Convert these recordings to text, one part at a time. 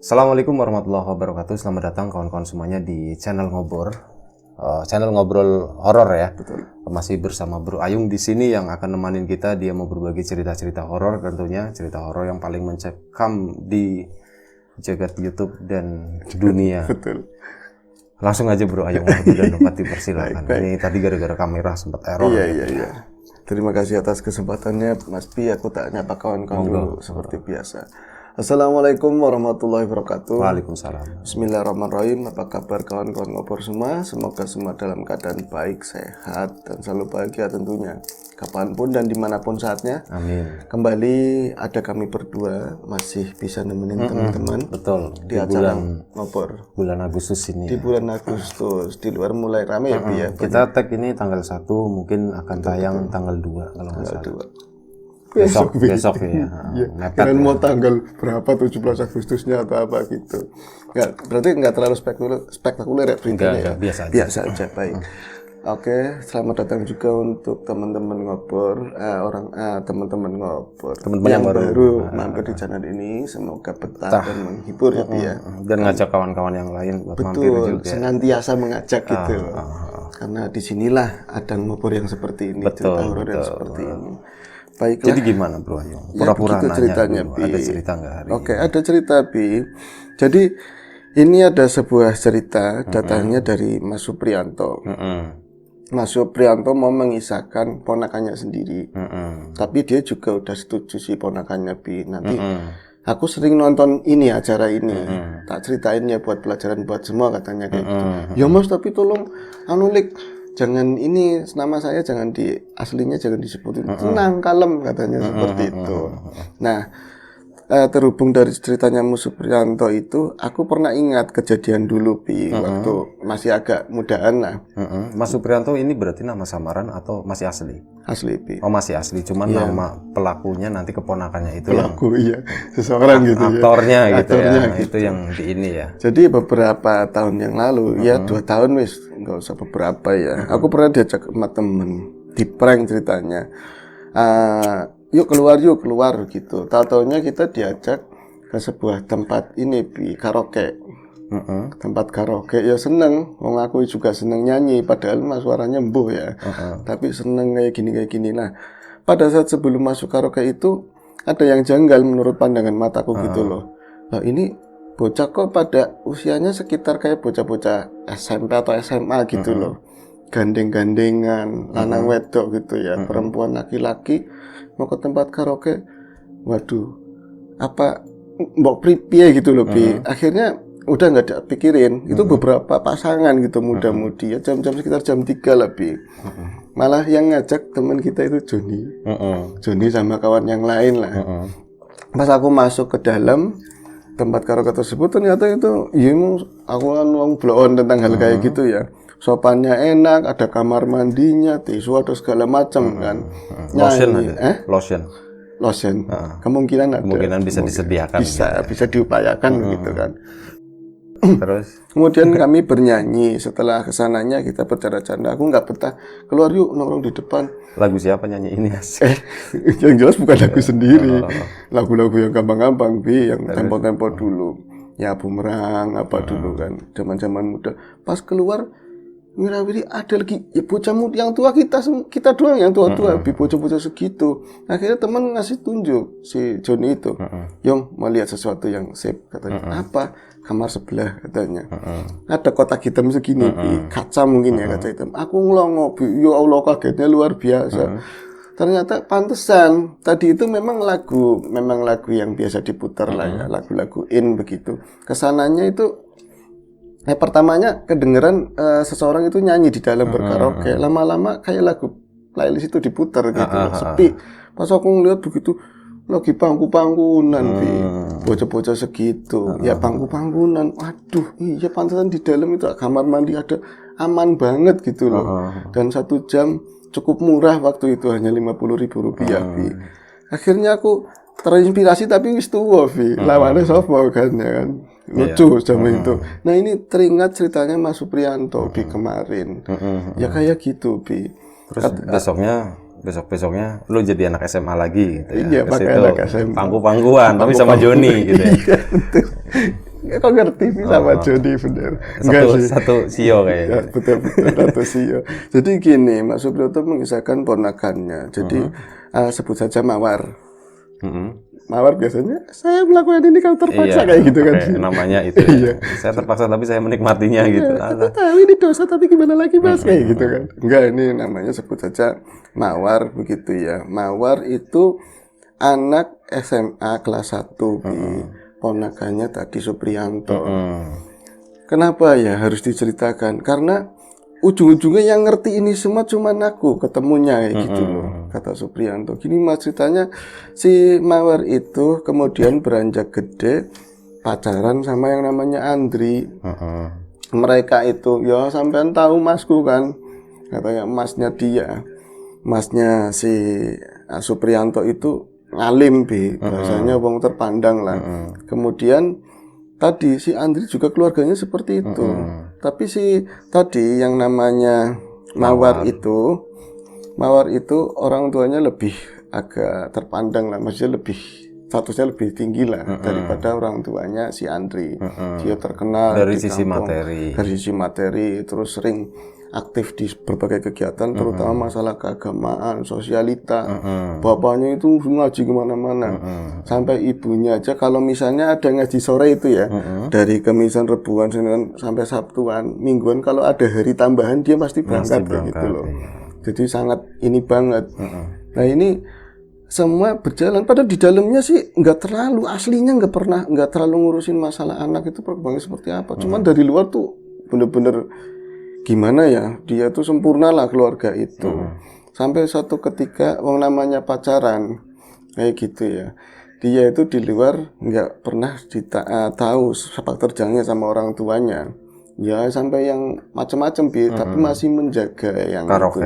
Assalamualaikum warahmatullahi wabarakatuh. Selamat datang kawan-kawan semuanya di channel channel ngobrol horor ya. Betul. Masih bersama Bro Ayung di sini yang akan nemanin kita. Dia mau berbagi cerita-cerita horor, tentunya cerita horor yang paling mencekam di jagat YouTube dan dunia. Betul. Langsung aja Bro Ayung, waktu dan tempat dipersilakan. Baik. Ini tadi gara-gara kamera sempat error. Iya. Terima kasih atas kesempatannya, Mas Pi. Aku tak nyapa kawan-kawan dulu seperti biasa. Assalamualaikum warahmatullahi wabarakatuh. Waalaikumsalam. Bismillahirrahmanirrahim. Apa kabar kawan-kawan ngobrol semua? Semoga semua dalam keadaan baik, sehat, dan selalu bahagia tentunya. Kapanpun dan dimanapun saatnya. Amin. Kembali ada kami berdua masih bisa nemenin teman-teman. Betul. Di acara ngobrol. Bulan Agustus ini. Di bulan Agustus, di luar mulai rame ya, Pi ya. Kita tag ini tanggal 1, mungkin akan tayang tanggal 2 kalau nggak salah. Besok ya. Mepet kalian mau tanggal berapa, 17 Agustusnya atau apa gitu. Berarti nggak terlalu spektakuler ya beritanya ya? Biasa aja, baik. Oke, selamat datang juga untuk teman-teman ngobrol, teman-teman ngobrol yang baru mampir di channel ini. Semoga betah dan menghibur ya. Dan ngajak kawan-kawan yang lain buat mampir juga. Senantiasa mengajak gitu. Karena disinilah ada ngobrol yang seperti ini, cerita horor yang seperti ini. Baiklah. Jadi gimana Bro Ayung? Pura-pura nanya ceritanya, dulu. Ada cerita nggak hari ini? Oke, ada cerita, Bi. Jadi ini ada sebuah cerita datangnya dari Mas Supriyanto. Mas Supriyanto mau mengisahkan ponakannya sendiri. Tapi dia juga udah setuju sih ponakannya, Bi. Nanti aku sering nonton ini acara ini. Tak ceritain ya buat pelajaran buat semua katanya kayak gitu. Ya Mas, tapi tolong jangan ini nama saya aslinya jangan disebutin. Tenang, kalem katanya seperti itu. Nah, terhubung dari ceritanya Mas Supriyanto itu, aku pernah ingat kejadian dulu, Pi, waktu masih agak mudaan lah. Mas Supriyanto ini berarti nama samaran atau masih asli? Asli, Pi. Oh, masih asli, cuman nama pelakunya nanti keponakannya itu Pelaku, iya. Seseorang gitu aktornya ya. gitu ya. Gitu. Itu yang di ini ya. Jadi beberapa tahun yang lalu, ya 2 tahun wis, nggak usah beberapa ya. Aku pernah diajak sama temen, di prank ceritanya. Yuk keluar gitu. Tahu-taunya kita diajak ke sebuah tempat ini, Bi, karaoke. Tempat karaoke, ya seneng. Wong aku juga seneng nyanyi, padahal mah suaranya embuh ya. Tapi seneng kayak gini. Nah, pada saat sebelum masuk karaoke itu ada yang janggal menurut pandangan mataku gitu loh. Nah, ini bocah kok pada usianya sekitar kayak bocah-bocah SMP atau SMA gitu loh. Gandeng-gandengan, lanang wedok gitu ya, perempuan laki-laki mau ke tempat karaoke. Waduh, apa mbok pripie gitu loh, Bi. Akhirnya udah nggak dipikirin. Itu beberapa pasangan gitu muda-mudi ya, jam-jam sekitar jam 3 lah, Bi. Malah yang ngajak teman kita itu Joni sama kawan yang lain lah. Pas aku masuk ke dalam tempat karaoke tersebut, ternyata itu aku kan ngomong blow-on tentang hal kayak gitu ya. Sopannya enak, ada kamar mandinya, tisu atau segala macam kan. Lotion. Kemungkinan ada. Kemungkinan bisa disediakan. Bisa diupayakan gitu kan. Terus kemudian kami bernyanyi. Setelah kesananya kita bercanda-canda. Aku nggak betah, keluar yuk nongkrong di depan. Lagu siapa nyanyi ini? Yang jelas bukan lagu sendiri. Lagu-lagu yang gampang-gampang, Bi, yang tempo-tempo dulu. Ya bumerang apa dulu kan, zaman-zaman muda. Pas keluar wirawiri ada lagi ya bocah yang tua, kita doang yang tua-tua, bocah-bocah segitu. Akhirnya teman ngasih tunjuk si Joni itu, Yong mau lihat sesuatu yang sip katanya. Apa? Kamar sebelah katanya. Ada kotak hitam segini, kaca mungkin ya, kaca hitam. Aku ngelongo, ya Allah, kagetnya luar biasa. Ternyata pantesan tadi itu memang lagu yang biasa diputar lah ya, lagu-lagu in begitu. Kesananya itu pertamanya kedengeran seseorang itu nyanyi di dalam berkaraoke. Lama-lama kayak lagu playlist itu diputar gitu, sepi. Pas aku ngeliat begitu, lagi pangku-pangkunan, bocah-bocah segitu. Ya pangku-pangkunan. Waduh, iya pantesan di dalam itu kamar mandi ada, aman banget gitu loh. Dan 1 jam cukup murah waktu itu, hanya Rp50.000, Bi. Akhirnya aku terinspirasi, tapi wis tuwa, Bi. Lawannya sopo kan ya kan. Lucu zaman itu. Nah, ini teringat ceritanya Mas Supriyanto, Bi, kemarin. Ya kayak gitu, Bi. Terus besok-besoknya lu jadi anak SMA lagi gitu ya. Iya, pakai anak SMA. Pangku-pangkuan tapi sama Joni gitu ya. Iya, betul. Kok ngerti nih sama Joni bener? Enggak sih. Satu sio kayaknya. Ya, betul satu sio. Jadi gini, Mas Supriyoto mengisahkan ponakannya. Jadi sebut saja Mawar. Mawar biasanya saya melakukan ini kalau terpaksa kayak gitu kan. Namanya itu. Ya. Saya terpaksa tapi saya menikmatinya gitu. Aku tahu ini dosa tapi gimana lagi Mas kayak gitu kan. Enggak, ini namanya sebut saja Mawar begitu ya. Mawar itu anak SMA kelas 1 ponakannya tadi Supriyanto. Kenapa ya harus diceritakan? Karena ujung-ujungnya yang ngerti ini semua cuma aku ketemunya kayak gitu loh, kata Supriyanto. Gini Mas ceritanya, si Mawar itu kemudian beranjak gede pacaran sama yang namanya Andri. Mereka itu ya sampean tahu Masku kan, katanya masnya si Supriyanto itu ngalim bahasanya wong terpandang lah. Kemudian tadi si Andri juga keluarganya seperti itu. Tapi si tadi yang namanya Mawar itu orang tuanya lebih agak terpandang lah, maksudnya lebih statusnya lebih tinggi lah daripada orang tuanya si Andri. Dia terkenal dari di sisi kampung, materi. dari sisi materi, terus sering aktif di berbagai kegiatan, terutama masalah keagamaan, sosialita. Bapaknya itu ngaji kemana-mana, sampai ibunya aja kalau misalnya ada ngaji sore itu ya, dari Kemisan, Rebuan, Senin sampai Sabtuan, Mingguan, kalau ada hari tambahan dia pasti berangkat gitu loh. Jadi sangat ini banget. Nah ini semua berjalan, padahal di dalamnya sih nggak terlalu, aslinya nggak terlalu ngurusin masalah anak itu perkembangan seperti apa. Cuman dari luar tuh bener-bener gimana ya, dia tuh sempurna lah keluarga itu. Sampai suatu ketika wong namanya pacaran kayak gitu ya, dia itu di luar nggak pernah tahu sepak terjangnya sama orang tuanya ya, sampai yang macam-macam tapi masih menjaga yang karaoke.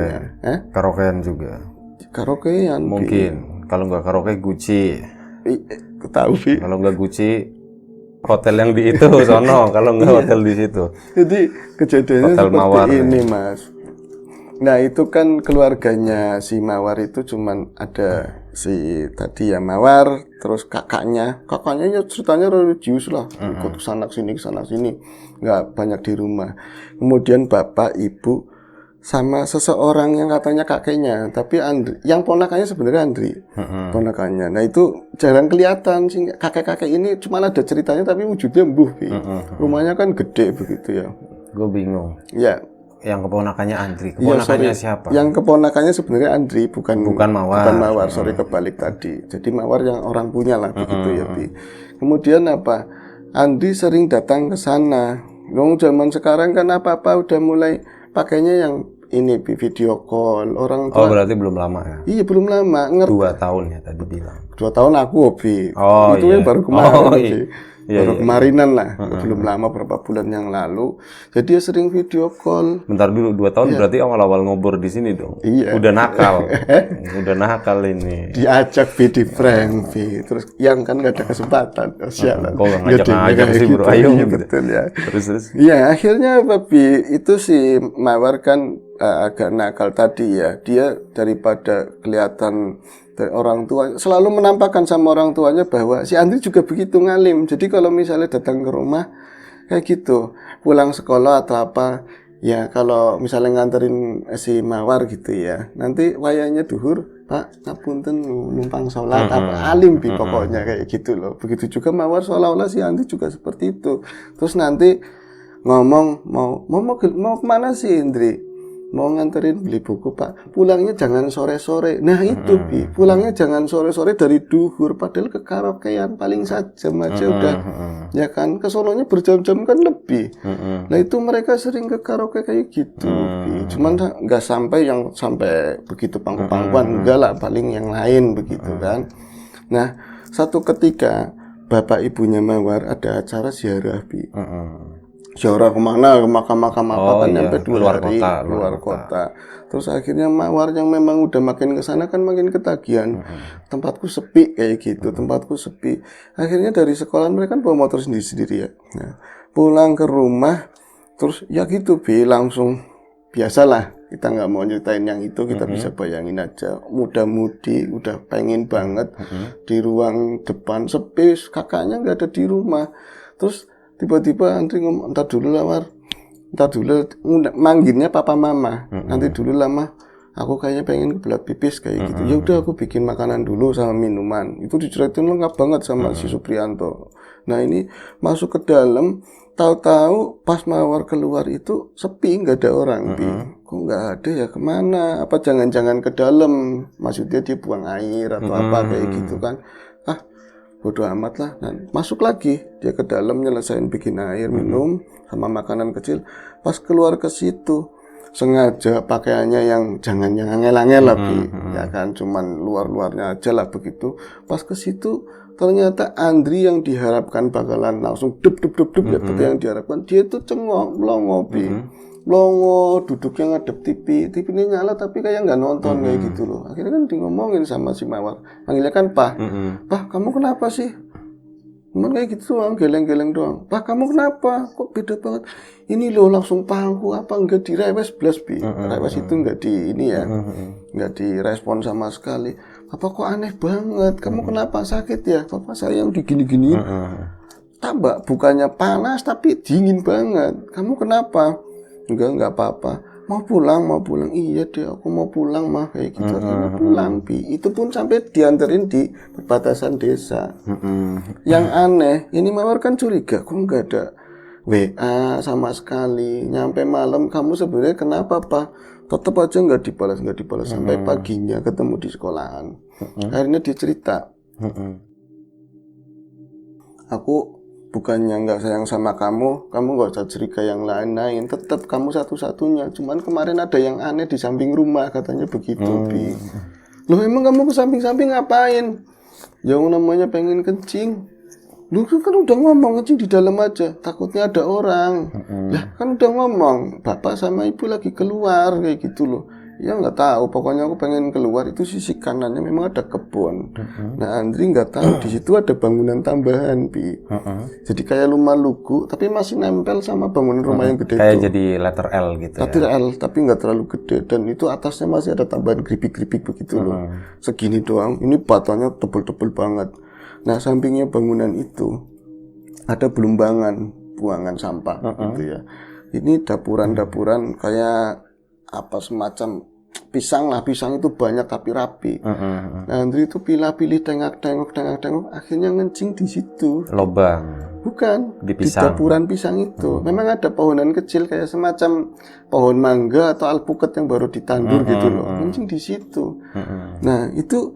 Karaokean juga karaokean mungkin. Kalau nggak karaoke Gucci, tahu Bi. Kalau nggak Gucci hotel yang di itu sono, kalau nggak hotel di situ. Jadi kejadiannya hotel seperti Mawar, ini Mas. Nah itu kan keluarganya si Mawar itu cuman ada si tadi ya Mawar, terus kakaknya ya ceritanya religius lah, ikut kesana sini, nggak banyak di rumah. Kemudian bapak, ibu, sama seseorang yang katanya kakeknya, tapi Andri, yang ponakannya sebenarnya Andri, ponakannya. Nah itu jarang kelihatan sih, kakek-kakek ini cuma ada ceritanya tapi wujudnya embuh, rumahnya kan gede begitu ya. Gue bingung. Ya. Yang keponakannya Andri, keponakannya siapa? Yang keponakannya sebenarnya Andri, bukan Mawar. Bukan Mawar, sorry kebalik tadi. Jadi Mawar yang orang punya lah begitu ya, Bi. Kemudian apa? Andri sering datang ke sana. Long zaman sekarang kan apa-apa udah mulai pakainya yang ini video call orang tua. Oh berarti belum lama ya? Iya belum lama. 2 tahun ya tadi bilang. 2 tahun aku Bi. Oh, itu iya. yang baru kemarin Bi. Iya, baru kemarinan lah, belum lama, berapa bulan yang lalu. Jadi dia sering video call. Bentar dulu, 2 tahun berarti awal-awal ngobor di sini dong. Iya. Udah nakal, udah nakal ini. Diajak di prank, terus yang kan nggak ada kesempatan. Sialan. Kok ngajak sih bro, ayo iya, gitu. Betul ya. Terus. Iya, akhirnya Babi itu si Mawar kan agak nakal tadi ya. Dia daripada kelihatan dari orang tua, selalu menampakkan sama orang tuanya bahwa si Andri juga begitu ngalim. Jadi kalau misalnya datang ke rumah kayak gitu, pulang sekolah atau apa, ya kalau misalnya nganterin si Mawar gitu ya, nanti wayanya duhur, Pak, ngapunten numpang sholat, apa alim Bi pokoknya kayak gitu loh. Begitu juga Mawar, seolah-olah si Andri juga seperti itu. Terus nanti ngomong mau kemana sih Andri? Mau nganterin beli buku Pak, pulangnya jangan sore-sore. Nah itu Bi, pulangnya jangan sore-sore dari duhur, padahal ke karaokean paling sajam aja udah, ya kan, kesononya berjam-jam kan lebih. Nah itu mereka sering ke karaoke kayak gitu Bi. Cuman nggak sampai begitu pangku-pangkuan, enggak lah, paling yang lain begitu kan. Nah satu ketika bapak ibunya Mawar ada acara ziarah Bi. Ziarah kemana, ke makam-makam apa kan, sampai 2 hari luar kota. Terus akhirnya Mawar yang memang udah makin kesana kan makin ketagihan. Tempatku sepi kayak gitu, tempatku sepi. Akhirnya dari sekolah mereka kan bawa motor sendiri-sendiri ya. Nah, pulang ke rumah, terus ya gitu Bi, langsung biasalah. Kita nggak mau nyeritain yang itu, kita bisa bayangin aja. Muda-mudi, udah pengen banget di ruang depan sepi, kakaknya nggak ada di rumah. Terus Tiba-tiba Andri ngomong, entar dulu lah War, entar dulu, manggilnya papa mama, nanti dulu lah mah, aku kayaknya pengen kebelat pipis kayak gitu. Ya udah aku bikin makanan dulu sama minuman. Itu diceritain lengkap banget sama si Suprianto. Nah ini masuk ke dalam, tahu-tahu pas Mawar keluar itu sepi, nggak ada orang. Kok nggak ada ya, kemana? Apa jangan-jangan ke dalam? Maksudnya dia buang air atau apa kayak gitu kan? Ah, bodo amat lah. Nah, masuk lagi dia ke dalam nyelesain bikin air, minum sama makanan kecil. Pas keluar ke situ sengaja pakaiannya yang jangan yang angel-angel lah, ya kan, cuman luar-luarnya aja lah begitu. Pas ke situ ternyata Andri yang diharapkan bakalan langsung dep ya betul yang diharapkan, dia tuh cengok, melongo, melongo, duduknya ngadep TV ini nyala tapi kayak nggak nonton kayak gitu loh. Akhirnya kan di ngomongin sama si Mawar, panggilnya kan Pak, kamu kenapa sih? Cuman kayak gitu doang, geleng-geleng doang. Pak, kamu kenapa? Kok beda banget? Ini loh langsung pangku apa enggak direwes belas Bi. Rewes itu enggak di ini ya. Enggak direspon sama sekali. Apa kok aneh banget? Kamu kenapa sakit ya? Papa saya yang digini-giniin. Tambah bukannya panas tapi dingin banget. Kamu kenapa? Enggak apa-apa. Mau pulang. Iya deh, aku mau pulang mah kayak gitu. Akhirnya pulang Bi. Itu pun sampai dianterin di perbatasan desa. Yang aneh, ini Mawar kan curiga, kok nggak ada WA sama sekali. Nyampe malam kamu sebenarnya kenapa Pak? Tetap aja nggak dibalas sampai paginya ketemu di sekolahan. Akhirnya dia cerita, aku bukannya nggak sayang sama kamu nggak usah curiga yang lain-lain, tetap kamu satu-satunya. Cuman kemarin ada yang aneh di samping rumah, katanya begitu Bi. Loh emang kamu ke samping-samping ngapain? Yang namanya pengen kencing. Lu kan udah ngomong kencing di dalam aja, takutnya ada orang. Lah kan udah ngomong, bapak sama ibu lagi keluar kayak gitu loh. Ya nggak tahu, pokoknya aku pengen keluar. Itu sisi kanannya memang ada kebun. Nah Andri nggak tahu di situ ada bangunan tambahan Bi. Jadi kayak rumah lugu tapi masih nempel sama bangunan rumah yang gede kayak itu. jadi letter L gitu Letter L tapi nggak terlalu gede, dan itu atasnya masih ada tambahan keripik-keripik begitu loh. Segini doang, ini batanya tebel-tebel banget. Nah sampingnya bangunan itu ada belumbangan buangan sampah gitu ya. Ini dapuran-dapuran kayak apa semacam pisang lah, pisang itu banyak tapi rapi. Nah Andri itu pilih-pilih, tengok, akhirnya ngencing di situ. Lobang. Bukan di dapuran pisang itu. Memang ada pohonan kecil kayak semacam pohon mangga atau alpukat yang baru ditandur gitu loh. Ngencing di situ. Nah itu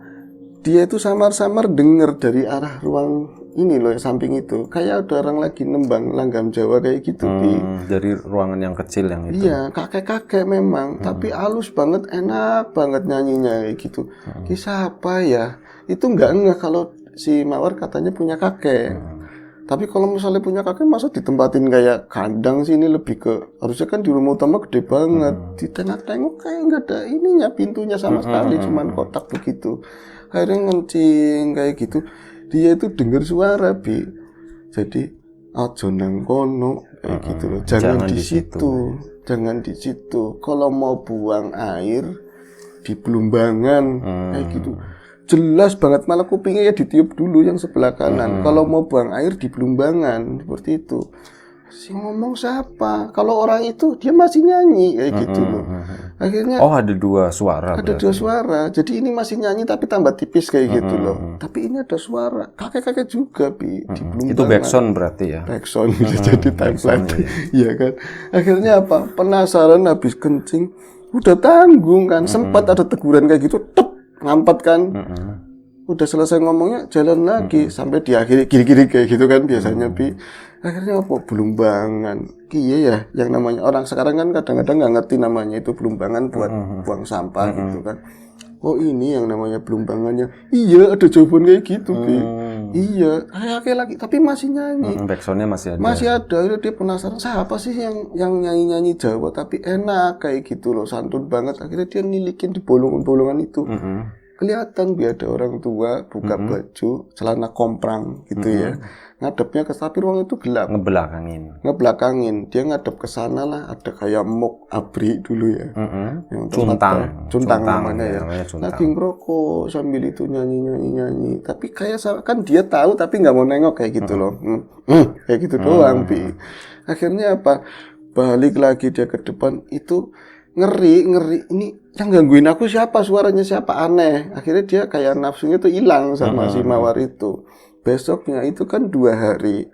dia itu samar-samar dengar dari arah ruang ini loh, samping itu kayak ada orang lagi nembang langgam Jawa kayak gitu. Dari ruangan yang kecil yang itu. Iya, kakek-kakek memang, tapi halus banget, enak banget nyanyinya kayak gitu. Kisah apa ya? Itu enggak kalau si Mawar katanya punya kakek. Tapi kalau misalnya punya kakek masa ditempatin kayak kandang sih, ini lebih ke harusnya kan di rumah utama gede banget. Di tengah-tengah kayak enggak ada ininya, pintunya sama sekali, cuman kotak begitu. Akhirnya ngencing kayak gitu. Dia itu dengar suara Bi. Jadi aja nang kono kayak gitu loh. Jangan di situ. Jangan di situ. Kalau mau buang air di belumbangan kayak gitu. Jelas banget, malah kupingnya ya ditiup dulu yang sebelah kanan. Kalau mau buang air di belumbangan seperti itu. Si ngomong siapa? Kalau orang itu dia masih nyanyi kayak gitu loh. Akhirnya ada dua suara. Ada dua suara. Jadi ini masih nyanyi tapi tambah tipis kayak gitu loh. Tapi ini ada suara. Kakek-kakek juga Bi. Itu backsound berarti ya. Backsound bisa jadi template. Iya kan. Akhirnya apa? Penasaran habis kencing. Udah tanggung kan. Sempat ada teguran kayak gitu. Tep, ngampet kan. Udah selesai ngomongnya jalan lagi. Sampai diakhiri kiri-kiri kayak gitu kan biasanya Bi. Akhirnya apa? Belumbangan. Iya ya, yang namanya orang sekarang kan kadang-kadang nggak ngerti namanya itu belumbangan buat buang sampah gitu kan. Oh ini yang namanya belumbangannya. Iya, ada jawaban kayak gitu Bi. Iya, kayak lagi tapi masih nyanyi. Backsoundnya masih ada. Masih ada. Dia penasaran siapa sih yang nyanyi-nyanyi Jawa tapi enak kayak gitu loh, santun banget. Akhirnya dia nilikin di bolongan-bolongan itu. kelihatan biar ada orang tua buka baju, celana komprang gitu ya. Ngadepnya ke tapi ruang itu gelap. Ngebelakangin. Dia ngadep ke sana lah, ada kayak mok abri dulu ya. Yang cuntang namanya ya. Lagi ngerokok sambil itu nyanyi. Tapi kayak kan dia tahu tapi nggak mau nengok kayak gitu loh. Kayak gitu doang, Bi. Akhirnya apa? Balik lagi dia ke depan itu ngeri ini yang gangguin aku siapa, suaranya siapa, aneh. Akhirnya dia kayak nafsunya tuh hilang sama si Mawar itu. Besoknya itu kan 2 hari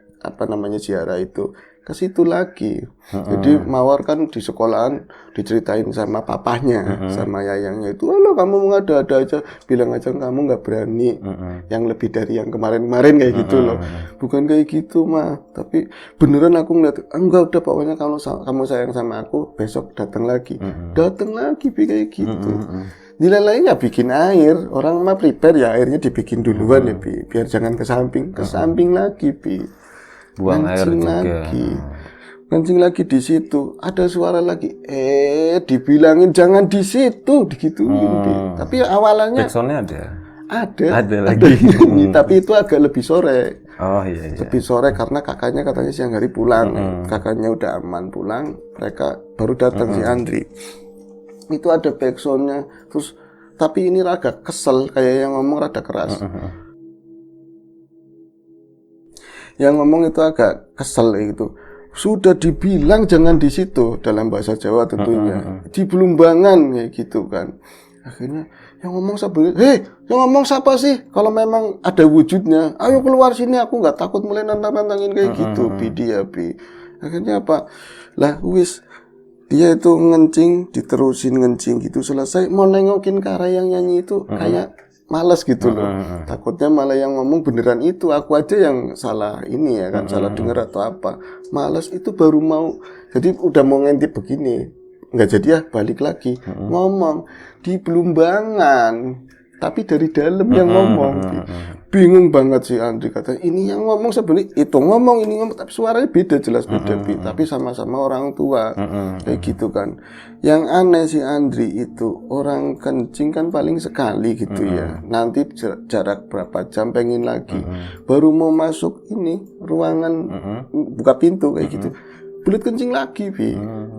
ziarah itu ke situ lagi. Jadi Mawar kan di sekolahan diceritain sama papahnya, sama yayangnya itu, "Halo, kamu mengada-ada aja, bilang aja kamu nggak berani yang lebih dari yang kemarin-kemarin kayak gitu loh." Bukan kayak gitu mah, tapi beneran aku ngeliat, enggak udah pokoknya kalau kamu sayang sama aku, besok datang lagi kayak gitu. Nilai lain ya bikin air, orang mah prepare ya airnya dibikin duluan ya Bi, biar jangan ke samping lagi Bi. Buang air juga. Kencing lagi di situ, ada suara lagi. Dibilangin jangan di situ, digituin. Tapi awalnya backsoundnya ada lagi. Tapi itu agak lebih sore. Oh iya. Lebih sore karena kakaknya katanya siang hari pulang. Kakaknya udah aman pulang, mereka baru datang si Andri. Itu ada backsoundnya. Terus tapi ini agak kesel, kayak yang ngomong rada keras. Yang ngomong itu agak kesel gitu. Sudah dibilang jangan di situ dalam bahasa Jawa tentunya. Di Belumbangan kayak gitu kan. Akhirnya yang ngomong yang ngomong siapa sih? Kalau memang ada wujudnya, ayo keluar sini, aku nggak takut mulai nantang-nantangin kayak gitu. Bi. Akhirnya apa? Lah wis dia itu diterusin ngencing gitu, selesai mau nengokin ke arah yang nyanyi itu kayak males gitu loh. Takutnya malah yang ngomong beneran itu, aku aja yang salah ini ya kan, salah dengar atau apa. Males itu baru mau, jadi udah mau ngintip begini, nggak jadi ya balik lagi ngomong di Belumbangan, tapi dari dalam yang ngomong. Bingung banget si Andri, kata ini yang ngomong sebenarnya itu ngomong, ini ngomong, tapi suaranya beda, jelas beda, tapi sama-sama orang tua kayak gitu kan. Yang aneh si Andri itu orang kencing kan paling sekali gitu ya, nanti jarak berapa jam pengen lagi, baru mau masuk ini ruangan buka pintu kayak gitu, belut kencing lagi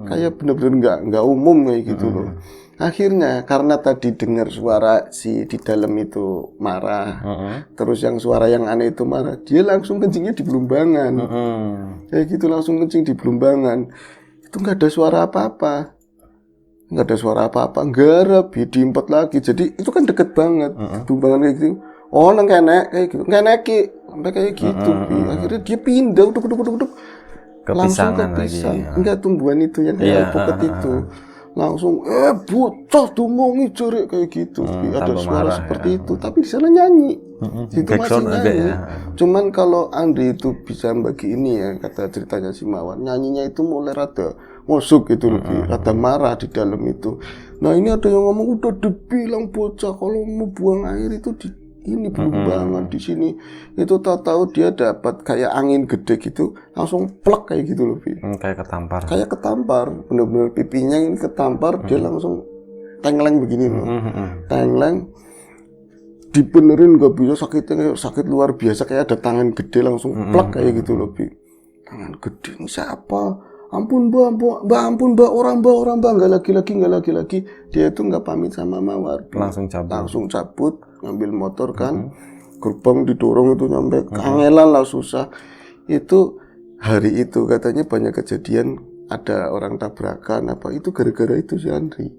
kayak bener-bener nggak umum kayak gitu loh. Akhirnya karena tadi dengar suara si di dalam itu marah, terus yang suara yang aneh itu marah, dia langsung kencingnya di Belumbangan. Kayak gitu langsung kencing di Belumbangan. Itu nggak ada suara apa-apa, garap, diimpet lagi. Jadi itu kan deket banget, Belumbangan kayak gitu. Oh nang kenek kayak gitu, keneki sampai kayak gitu. Akhirnya dia pindah, uduk. Langsung ke pisang. Enggak, tumbuhan itu yang kayak alpukat itu. Langsung bocah tumongi jerik kayak gitu. Ada suara seperti itu, tapi di sana nyanyi. Itu masih nyanyi. Cuman kalau Andri itu bisa bagi ini ya, kata ceritanya si Mawar, nyanyinya itu mulai rada ngosuk gitu lebih, rada marah di dalam itu. Nah ini ada yang ngomong, udah dibilang bocah kalau mau buang air itu di ini Belumbangan di sini. Itu tahu dia dapat kayak angin gede gitu, langsung plek kayak gitu loh, kayak ketampar, bener-bener pipinya ini ketampar, dia langsung tengleng begini loh. Tengleng dibenerin nggak bisa, sakitnya sakit luar biasa, kayak ada tangan gede langsung plek kayak gitu loh, tangan gede ini siapa? Ampun mbak, orang mbak, nggak lagi. Dia itu nggak pamit sama Mawar, langsung cabut, ngambil motor kan, gerbang didorong itu nyampe kangelan lah, susah. Itu hari itu katanya banyak kejadian, ada orang tabrakan apa, itu gara-gara itu si Andri.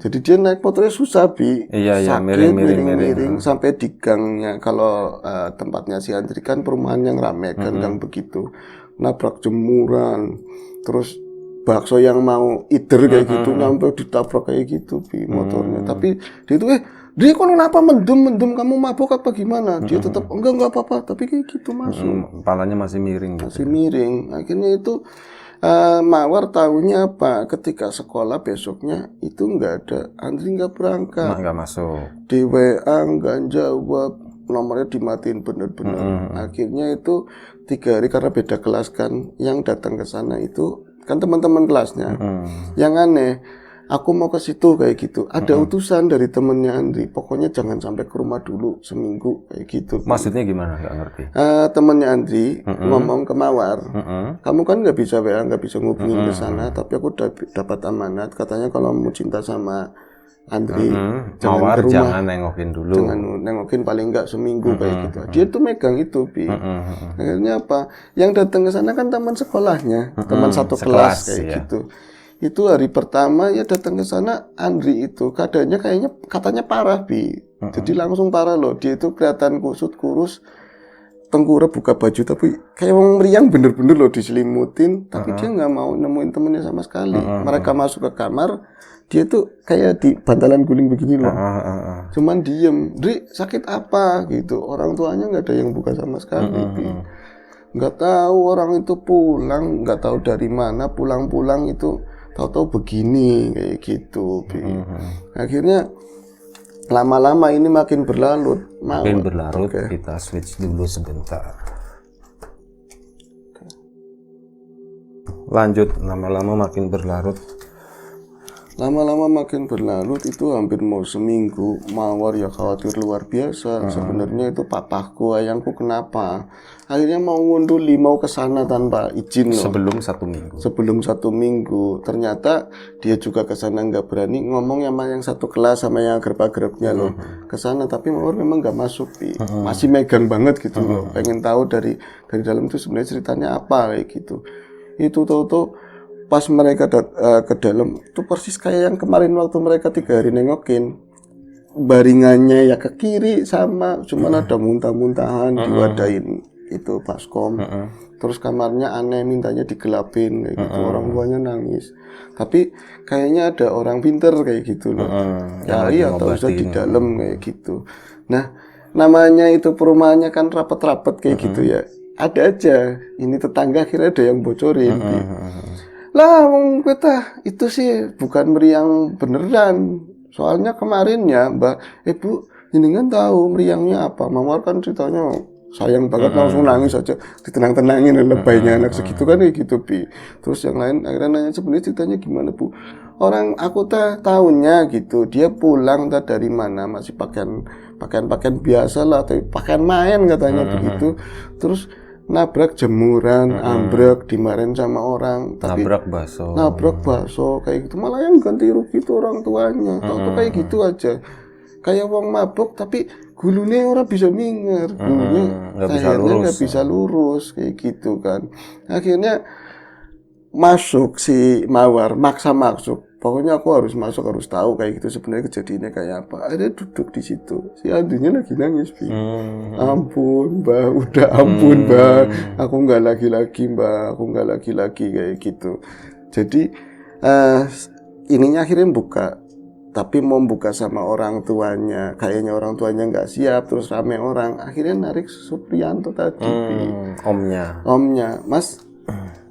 Jadi dia naik motornya susah sakit, miring sampai di gangnya. Kalau tempatnya si Andri kan perumahan yang ramai kan, gang begitu, nabrak jemuran, terus bakso yang mau ider kayak gitu, nyampe ditabrak kayak gitu motornya. Tapi dia itu dia kenapa mendem kamu mabuk apa gimana? Dia tetap enggak apa-apa, tapi kayak gitu masuk. Kepalanya masih miring gitu. Masih miring. Akhirnya itu Mawar tahunya apa? Ketika sekolah besoknya itu nggak ada, Andri nggak berangkat, nggak masuk. Di WA nggak jawab, nomornya dimatiin bener-bener. Akhirnya itu 3 hari karena beda kelas kan, yang datang ke sana itu kan teman-teman kelasnya. Yang aneh, aku mau ke situ kayak gitu. Ada utusan dari temennya Andri, pokoknya jangan sampai ke rumah dulu seminggu kayak gitu. Maksudnya gimana? Nggak ngerti. Temennya Andri ngomong ke Mawar, kamu kan nggak bisa WA, nggak bisa ngubungin ke sana, tapi aku dapat amanat, katanya kalau mau cinta sama Andri, jangan Mawar ke rumah, jangan nengokin dulu. jangan nengokin paling nggak seminggu kayak gitu. Dia tuh megang itu, Bi. Akhirnya apa? Yang datang ke sana kan teman sekolahnya, teman satu kelas kayak ya. gitu. Itu hari pertama ya datang ke sana, Andri itu keadaannya katanya parah, Bi. Jadi langsung parah loh. Dia itu kelihatan kusut kurus, tengkurap, buka baju, tapi kayak orang meriang bener-bener loh, diselimutin, tapi dia nggak mau nemuin temennya sama sekali. Mereka masuk ke kamar, dia tuh kayak di bantalan guling begini loh. Cuman diem. Dri, sakit apa gitu. Orang tuanya nggak ada yang buka sama sekali. Nggak tahu orang itu pulang, nggak tahu dari mana pulang-pulang itu tahu-tahu begini kayak gitu. Akhirnya lama-lama ini makin berlarut. Kita switch dulu sebentar. Lanjut, lama-lama makin berlarut. Lama-lama makin berlarut, itu hampir mau seminggu. Mawar ya khawatir luar biasa. Sebenarnya itu papahku, ayangku kenapa. Akhirnya mau ngunduli, mau ke sana tanpa izin loh. Sebelum satu minggu. Ternyata dia juga ke sana nggak berani ngomong sama yang satu kelas, sama yang gerba-gerbnya loh. Ke sana, tapi Mawar memang nggak masuk. Masih megang banget gitu loh. Pengen tahu dari dalam itu sebenarnya ceritanya apa kayak gitu. Itu tahu-tahu pas mereka ke dalam itu persis kayak yang kemarin waktu mereka 3 hari nengokin, baringannya ya ke kiri sama, cuman ada muntah-muntahan, diwadain itu baskom. Terus kamarnya aneh, mintanya digelapin kayak gitu. Orang tuanya nangis, tapi kayaknya ada orang pinter kayak gitu loh, cari atau bisa di dalam kayak gitu. Nah, namanya itu perumahannya kan rapet-rapet kayak gitu ya, ada aja ini tetangga akhirnya ada yang bocorin. Lah, kita itu sih bukan meriang beneran. Soalnya kemarin ya, Mbak, Bu, jenengan tahu meriangnya apa? Mawar kan ceritanya sayang banget, langsung nangis aja, ditenang-tenangin, lebaynya anak segitu kan kayak gitu, Bi. Terus yang lain akhirnya nanya, sebenarnya ceritanya gimana, Bu? Orang aku tahunya gitu, dia pulang dari mana, masih pakaian biasa lah, tapi pakaian main katanya begitu. Terus nabrak jemuran, ambruk, dimarahin sama orang, tapi nabrak bakso kayak gitu, malah yang ganti rugi itu orang tuanya. Tahu kayak gitu aja, kayak wong mabuk tapi gulunya orang bisa minger, gulunya nggak bisa lurus kayak gitu kan. Akhirnya masuk si Mawar, maksa masuk. Pokoknya aku harus masuk, harus tahu kayak gitu sebenarnya kejadiannya kayak apa. Ada duduk di situ, si Andrinya lagi nangis, Bi. Ampun, Mbak, udah ampun, Mbak. Aku nggak lagi-lagi, Mbak. Aku nggak lagi-lagi kayak gitu. Jadi ininya akhirnya buka, tapi mau buka sama orang tuanya. Kayaknya orang tuanya nggak siap, terus rame orang. Akhirnya narik Supriyanto tadi, Bi. Omnya, Mas.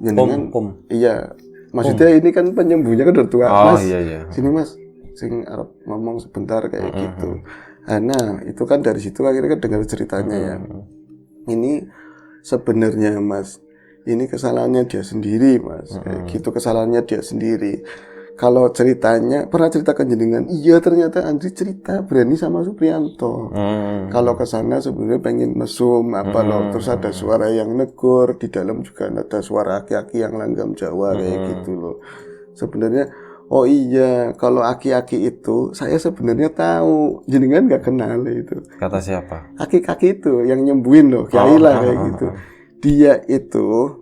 Om. Iya. Maksudnya ini kan penyembuhnya kan udah tua, Mas. Iya. Sini Mas, sing Arab ngomong sebentar kayak gitu. Nah, itu kan dari situ akhirnya kan dengar ceritanya ya. Ini sebenarnya Mas, ini kesalahannya dia sendiri, Mas. Kayak gitu, kesalahannya dia sendiri. Kalau ceritanya pernah ceritakan jenengan, iya ternyata Andri cerita berani sama Supriyanto. Kalau ke sana sebenarnya pengen mesum apa loh, terus ada suara yang negur, di dalam juga ada suara aki-aki yang langgam Jawa kayak gitu loh. Sebenarnya oh iya, kalau aki-aki itu saya sebenarnya tahu, jenengan nggak kenal itu. Kata siapa? Aki-aki itu yang nyembuhin loh, kiai lah kayak gitu. Dia itu,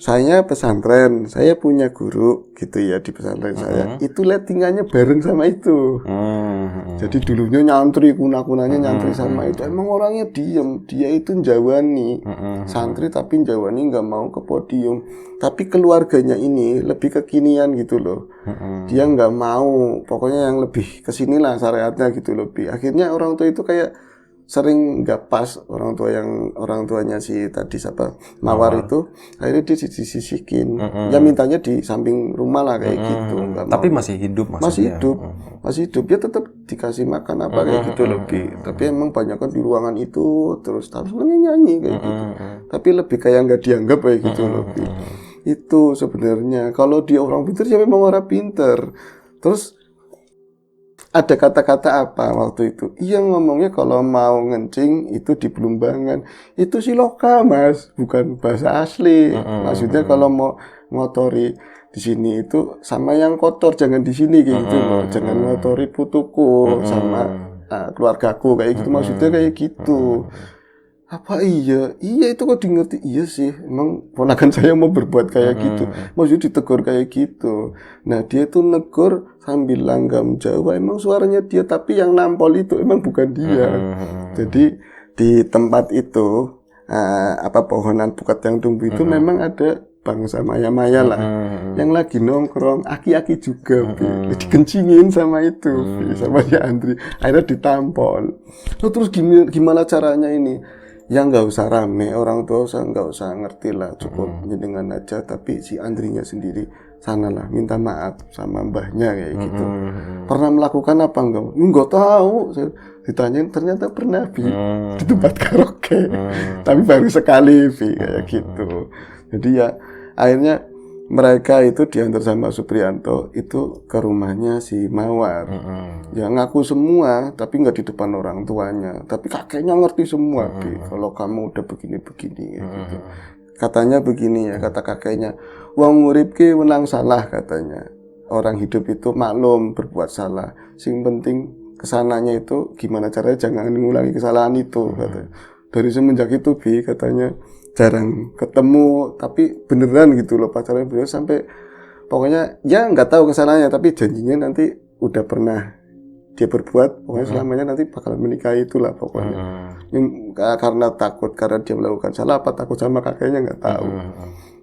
saya pesantren, saya punya guru gitu ya di pesantren saya. Itu lettingannya bareng sama itu. Jadi dulunya nyantri, kuna-kunanya nyantri sama itu. Emang orangnya diem, dia itu njawani. Santri tapi njawani nggak mau ke podium. Tapi keluarganya ini lebih kekinian gitu loh. Dia nggak mau, pokoknya yang lebih kesinilah syariatnya gitu loh. Akhirnya orang tua itu kayak sering nggak pas, orang tuanya si tadi siapa Mawar itu akhirnya dia disisikin, ya mintanya di samping rumah lah kayak gitu. Tapi masih hidup maksudnya. masih hidup ya, tetap dikasih makan apa kayak gitu loh, tapi emang banyak kan di ruangan itu terus nyanyi kayak gitu, tapi lebih kayak nggak dianggap kayak gitu loh. Itu sebenarnya kalau dia orang pinter ya memang orang pinter, Terus ada kata-kata apa waktu itu? Iya ngomongnya kalau mau ngencing itu di Belumbangan. Itu siloka mas, bukan bahasa asli. Maksudnya kalau mau ngotori di sini itu sama yang kotor, jangan di sini kayak gitu loh. Jangan ngotori putuku sama keluargaku kayak gitu. Maksudnya kayak gitu. Apa iya? Iya itu kok di ngerti. Iya sih, emang ponakan saya mau berbuat kayak gitu. Maksudnya ditegur kayak gitu. Nah dia tuh negur sambil langgam Jawa. Emang suaranya dia, tapi yang nampol itu emang bukan dia. Jadi di tempat itu pohonan pukat yang tumbuh itu memang ada bangsa maya-maya lah yang lagi nongkrong, aki-aki juga, dikencingin sama itu, sama si Andri. Akhirnya ditampol. Terus gimana caranya ini? Ya nggak usah rame, orang tua nggak usah ngerti lah, cukup dengan aja. Tapi si Andrinya sendiri sanalah minta maaf sama mbahnya kayak gitu. Pernah melakukan apa enggak? Enggak tahu. Ditanyain ternyata pernah di tempat karaoke, tapi baru sekali kayak gitu. Jadi ya akhirnya mereka itu diantar sama Supriyanto itu ke rumahnya si Mawar. Ya ngaku semua, tapi nggak di depan orang tuanya. Tapi kakeknya ngerti semua, kalau kamu udah begini-begini. Gitu. Katanya begini ya, kata kakeknya, wong urip ki wenang salah katanya. Orang hidup itu maklum berbuat salah. Sing penting kesananya itu gimana caranya jangan mengulangi kesalahan itu. Katanya. Dari semenjak itu katanya jarang ketemu, tapi beneran gitu loh pacarnya beliau sampai pokoknya ya nggak tahu kesalahannya, tapi janjinya nanti udah pernah dia berbuat, pokoknya selamanya nanti bakal menikahi itulah pokoknya. Karena takut karena dia melakukan salah apa takut sama kakeknya nggak tahu.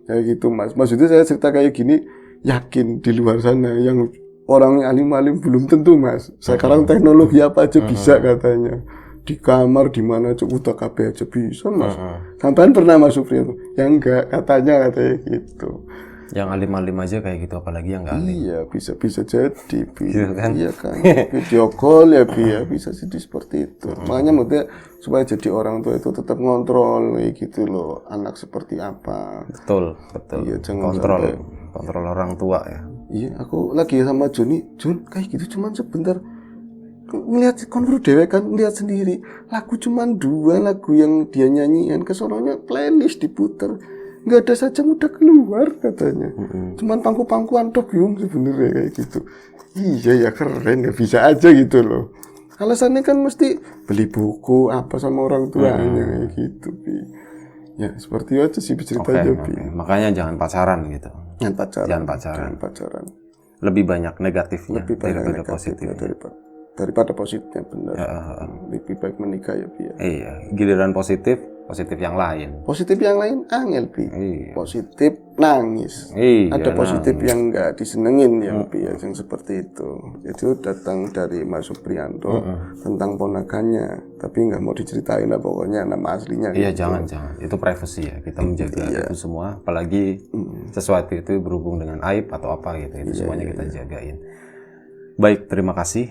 Kayak gitu mas. Maksudnya saya cerita kayak gini yakin di luar sana yang orang alim-alim belum tentu mas. Sekarang teknologi apa aja bisa katanya. Di kamar di mana udah KB aja bisa mas. Sampai pernah masuk Supriyanto? Ya enggak, katanya gitu. Yang alim-alim aja kayak gitu, apalagi yang enggak alim. Iya, bisa jadi. Gitu kan? Iya kan. Video call ya bisa jadi seperti itu. Makanya maksudnya supaya jadi orang tua itu tetap ngontrol gitu loh, anak seperti apa. Betul. Iya, jangan kontrol orang tua ya. Iya, aku lagi sama Jun kayak gitu cuman sebentar. Ngelihat konfru dewe kan, lihat sendiri lagu cuman 2 lagu yang dia nyanyiin, kesononya playlist diputer nggak ada saja udah keluar katanya. Cuman pangku-pangkuan tok yung sebenarnya kayak gitu. Iya ya keren ya, bisa aja gitu loh. Alasannya kan mesti beli buku apa sama orang tuanya kayak gitu. Ya seperti itu aja sih ceritanya. Makanya jangan pacaran gitu. Jangan pacaran. Lebih banyak negatifnya daripada positifnya. Daripada positifnya benar. Lebih baik menikah ya Bi. Iya, giliran positif yang lain. Positif yang lain angel Bi. Iya. Positif nangis. Iya, ada positif nangis. Yang enggak disenengin ya Bi, yang seperti itu. Itu datang dari Mas Supriyanto tentang ponakannya, tapi enggak mau diceritain lah pokoknya nama aslinya. Iya, gitu. jangan. Itu privacy ya. Kita menjaga itu semua, apalagi sesuatu itu berhubung dengan aib atau apa gitu. Itu semuanya kita jagain. Baik, terima kasih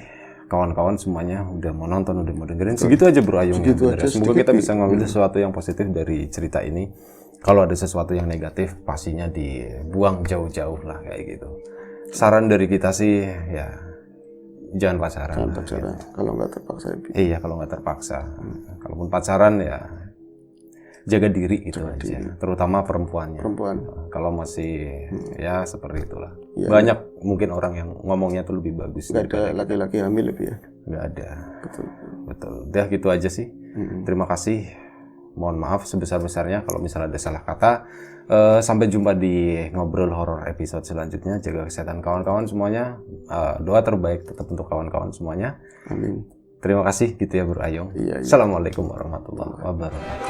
kawan-kawan semuanya udah mau nonton, udah mau dengerin. Segitu aja Bro Ayung. Semoga kita bisa ngambil sesuatu yang positif dari cerita ini. Kalau ada sesuatu yang negatif, pastinya dibuang jauh-jauh lah kayak gitu. Saran dari kita sih ya jangan pacaran. Gitu. Kalau nggak terpaksa. Iya, kalau nggak terpaksa. Kalaupun pacaran ya jaga diri gitu aja. Terutama perempuannya. Kalau masih ya seperti itulah. Ya, banyak mungkin orang yang ngomongnya tuh lebih bagus. Nggak ada laki-laki hamil lebih ya? Nggak ada. Betul. Udah gitu aja sih. Terima kasih. Mohon maaf sebesar-besarnya kalau misalnya ada salah kata. Sampai jumpa di Ngobrol Horor episode selanjutnya. Jaga kesehatan kawan-kawan semuanya. Doa terbaik tetap untuk kawan-kawan semuanya. Amin. Terima kasih gitu ya Bro Ayung. Iya. Assalamualaikum warahmatullahi wabarakatuh.